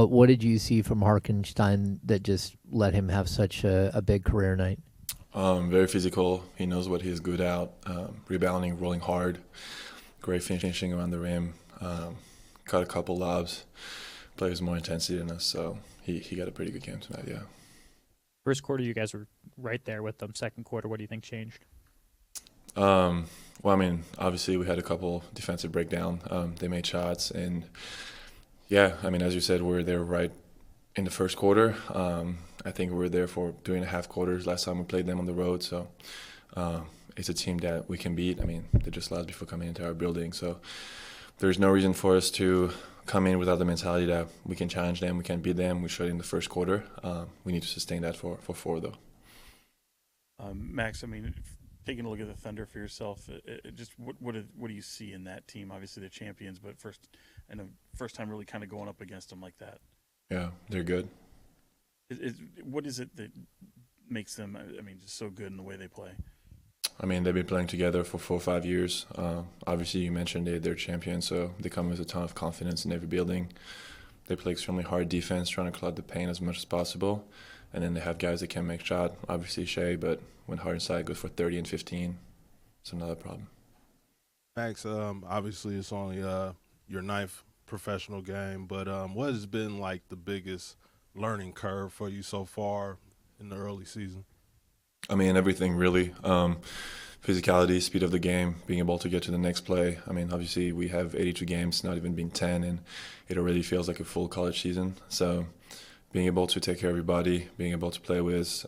what did you see from Harkenstein that just let him have such a big career night? Very physical. He knows what he's good at. Rebounding, rolling hard, great finishing around the rim. Caught a couple lobs. Plays more intensity than us, so he got a pretty good game tonight. Yeah. First quarter, you guys were right there with them. Second quarter, what do you think changed? Well, I mean, obviously we had a couple defensive breakdown. They made shots, and yeah, I mean, as you said, we were there right in the first quarter. I think we were there for 3.5 quarters last time we played them on the road. So it's a team that we can beat. I mean, they just lost before coming into our building, so there's no reason for us to come in without the mentality that we can challenge them, we can beat them. We showed it in the first quarter. We need to sustain that for 4, though. Max, I mean, taking a look at the Thunder for yourself, just what do you see in that team? Obviously, they're champions, but first time really kind of going up against them like that. Yeah, they're good. What is it that makes them, I mean, just so good in the way they play? I mean, they've been playing together for 4 or 5 years. Obviously, you mentioned they're champions, so they come with a ton of confidence in every building. They play extremely hard defense, trying to cloud the paint as much as possible. And then they have guys that can make shots. Obviously, Shea, but when Hardenstein goes for 30 and 15, it's another problem. Max, obviously it's only your 9th professional game, but what has been like the biggest learning curve for you so far in the early season? I mean, everything really. Physicality, speed of the game, being able to get to the next play. I mean, obviously we have 82 games, not even being 10, and it already feels like a full college season. So being able to take care of everybody, being able to play with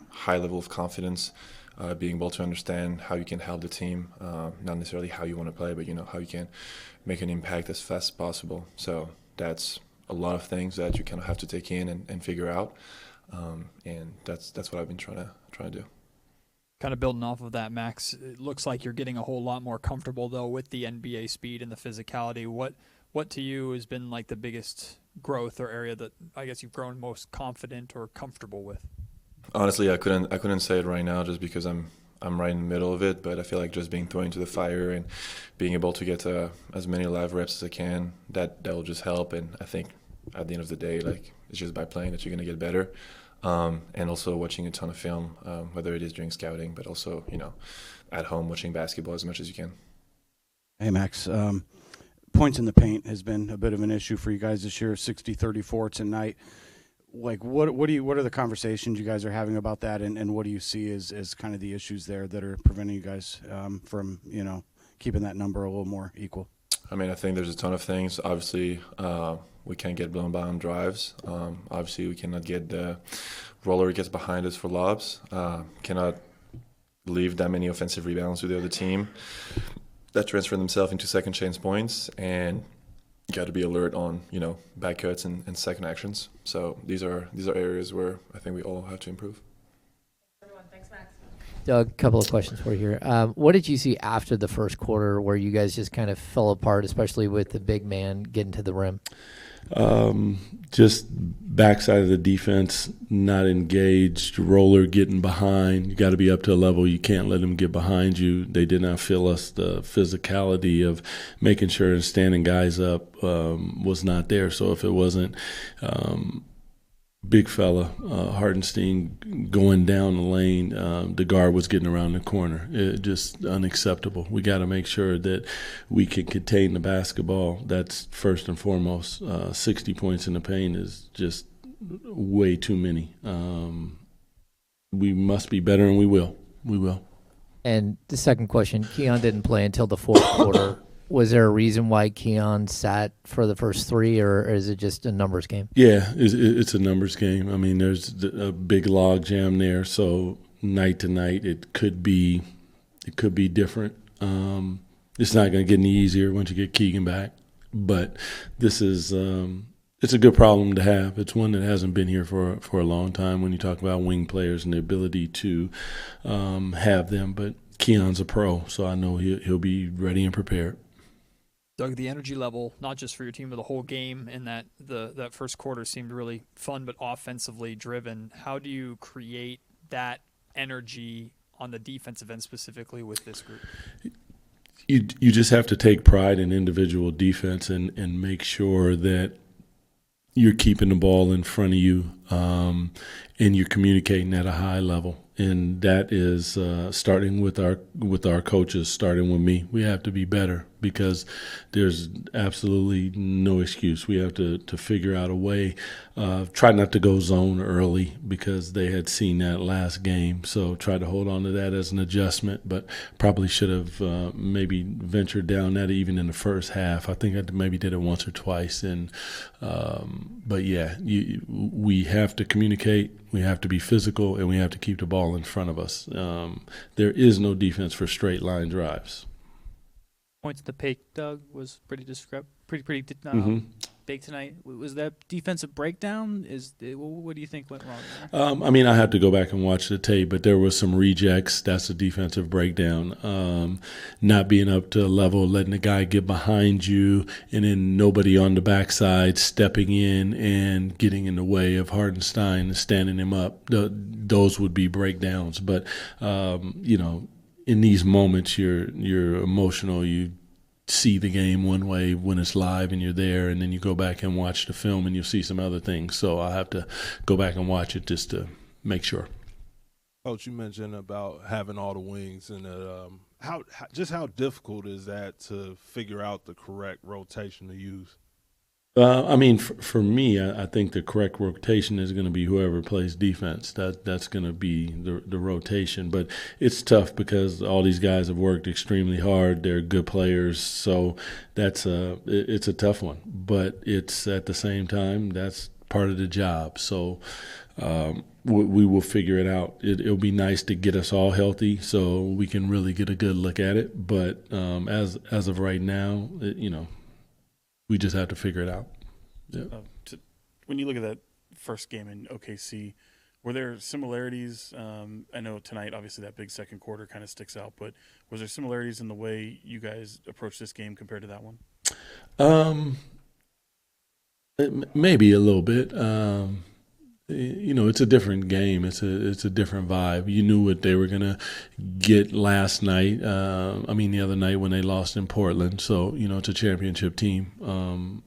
high level of confidence, being able to understand how you can help the team, not necessarily how you want to play, but how you can make an impact as fast as possible. So that's a lot of things that you kind of have to take in and figure out. And that's what I've been trying to do. Kind of building off of that, Max, it looks like you're getting a whole lot more comfortable, though, with the NBA speed and the physicality. What to you has been like the biggest growth or area that I guess you've grown most confident or comfortable with? Honestly, I couldn't say it right now just because I'm right in the middle of it, but I feel like just being thrown into the fire and being able to get as many live reps as I can, that will just help. And I think at the end of the day, like, it's just by playing that you're going to get better. And also watching a ton of film, whether it is during scouting, but also, at home watching basketball as much as you can. Hey, Max. Points in the paint has been a bit of an issue for you guys this year, 60-34 tonight. Like, what are the conversations you guys are having about that, and what do you see as kind of the issues there that are preventing you guys from, keeping that number a little more equal? I mean, I think there's a ton of things. Obviously, we can't get blown by on drives. Obviously, we cannot get the roller gets behind us for lobs. Cannot leave that many offensive rebounds to the other team that transfer themselves into second chance points. And you got to be alert on, back cuts and second actions. So these are areas where I think we all have to improve. Thanks, Max. Doug, a couple of questions for you here. What did you see after the first quarter where you guys just kind of fell apart, especially with the big man getting to the rim? Just backside of the defense, not engaged, roller getting behind. You got to be up to a level. You can't let them get behind you. They did not feel us. The physicality of making sure and standing guys up was not there. So if it wasn't big fella, Hardenstein going down the lane, the guard was getting around the corner. It just unacceptable. We got to make sure that we can contain the basketball. That's first and foremost. 60 points in the paint is just way too many. We must be better, and we will. We will. And the second question, Keon didn't play until the fourth quarter. Was there a reason why Keon sat for the first 3, or is it just a numbers game? Yeah, it's a numbers game. I mean, there's a big log jam there, so night to night it could be different. It's not going to get any easier once you get Keegan back, but this is it's a good problem to have. It's one that hasn't been here for a long time when you talk about wing players and the ability to have them. But Keon's a pro, so I know he'll be ready and prepared. Doug, the energy level, not just for your team, but the whole game, in that that first quarter seemed really fun but offensively driven. How do you create that energy on the defensive end specifically with this group? You just have to take pride in individual defense and make sure that you're keeping the ball in front of you, and you're communicating at a high level. And that is starting with our coaches, starting with me. We have to be better because there's absolutely no excuse. We have to figure out a way. Try not to go zone early because they had seen that last game. So try to hold on to that as an adjustment, but probably should have maybe ventured down that even in the first half. I think I maybe did it once or twice. But yeah, we have to communicate. We have to be physical, and we have to keep the ball in front of us. There is no defense for straight line drives. Points to the paint, Doug, was pretty big tonight. Was that defensive breakdown? What do you think went wrong there? I mean, I have to go back and watch the tape, but there was some rejects. That's a defensive breakdown. Not being up to a level, letting the guy get behind you, and then nobody on the backside stepping in and getting in the way of Hartenstein and standing him up. Those would be breakdowns. But, in these moments, you're emotional. You see the game one way when it's live and you're there, and then you go back and watch the film and you'll see some other things. So I have to go back and watch it just to make sure. Coach, you mentioned about having all the wings, and how difficult is that to figure out the correct rotation to use? I mean, for me, I think the correct rotation is going to be whoever plays defense. That's going to be the rotation. But it's tough because all these guys have worked extremely hard. They're good players, so it's a tough one. But it's at the same time that's part of the job. So we will figure it out. It'll be nice to get us all healthy so we can really get a good look at it. But as of right now, we just have to figure it out. Yeah. When you look at that first game in OKC, were there similarities? I know tonight, obviously, that big second quarter kind of sticks out, but was there similarities in the way you guys approached this game compared to that one? Maybe a little bit. It's a different game. It's a different vibe. You knew what they were gonna get last night. The other night when they lost in Portland. So it's a championship team.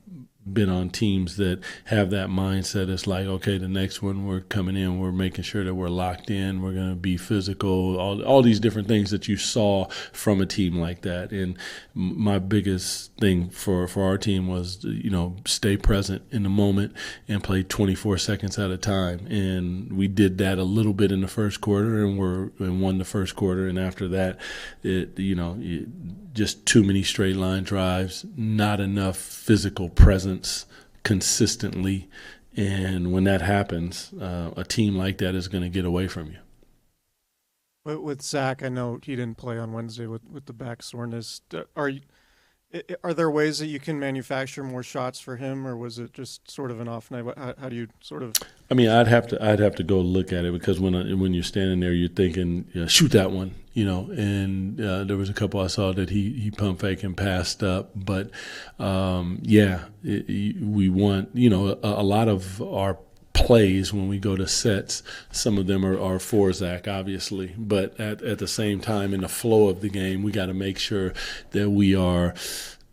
Been on teams that have that mindset. It's like, okay, the next one we're coming in, we're making sure that we're locked in, we're going to be physical, all these different things that you saw from a team like that. And my biggest thing for our team was, stay present in the moment and play 24 seconds at a time. And we did that a little bit in the first quarter, and won the first quarter. And after that, just too many straight line drives, not enough physical presence consistently. And when that happens, a team like that is going to get away from you. With Zach, I know he didn't play on Wednesday with the back soreness. Are there ways that you can manufacture more shots for him, or was it just sort of an off night? How do you sort of? I mean, I'd have to go look at it, because when you're standing there, you're thinking, shoot that one, And there was a couple I saw that he pump fake and passed up, but we want a lot of our plays when we go to sets, some of them are for Zach, obviously, but at the same time, in the flow of the game, we got to make sure that we are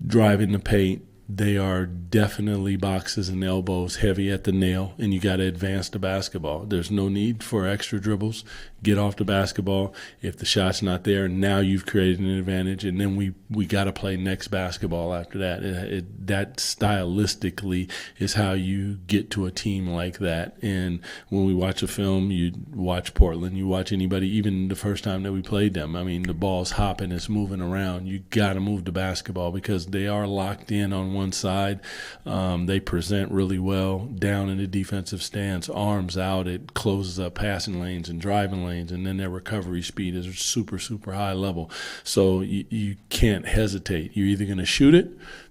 driving the paint. They are definitely boxes and elbows, heavy at the nail, and you got to advance the basketball. There's no need for extra dribbles. Get off the basketball. If the shot's not there, now you've created an advantage, and then we got to play next basketball after that. That stylistically is how you get to a team like that. And when we watch a film, you watch Portland, you watch anybody, even the first time that we played them, I mean, the ball's hopping, it's moving around. You got to move the basketball because they are locked in on one side. They present really well down in the defensive stance, arms out. It closes up passing lanes and driving lanes, and then their recovery speed is super, super high level. So you can't hesitate. You're either going to shoot it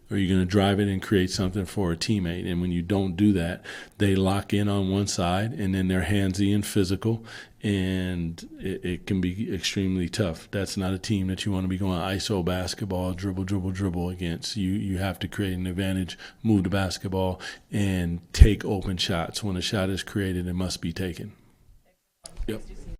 or you're going to drive it and create something for a teammate. And when you don't do that, they lock in on one side, and then they're handsy and physical, and it can be extremely tough. That's not a team that you want to be going ISO basketball, dribble against. You have to create an advantage, move the basketball, and take open shots. When a shot is created, it must be taken. Yep.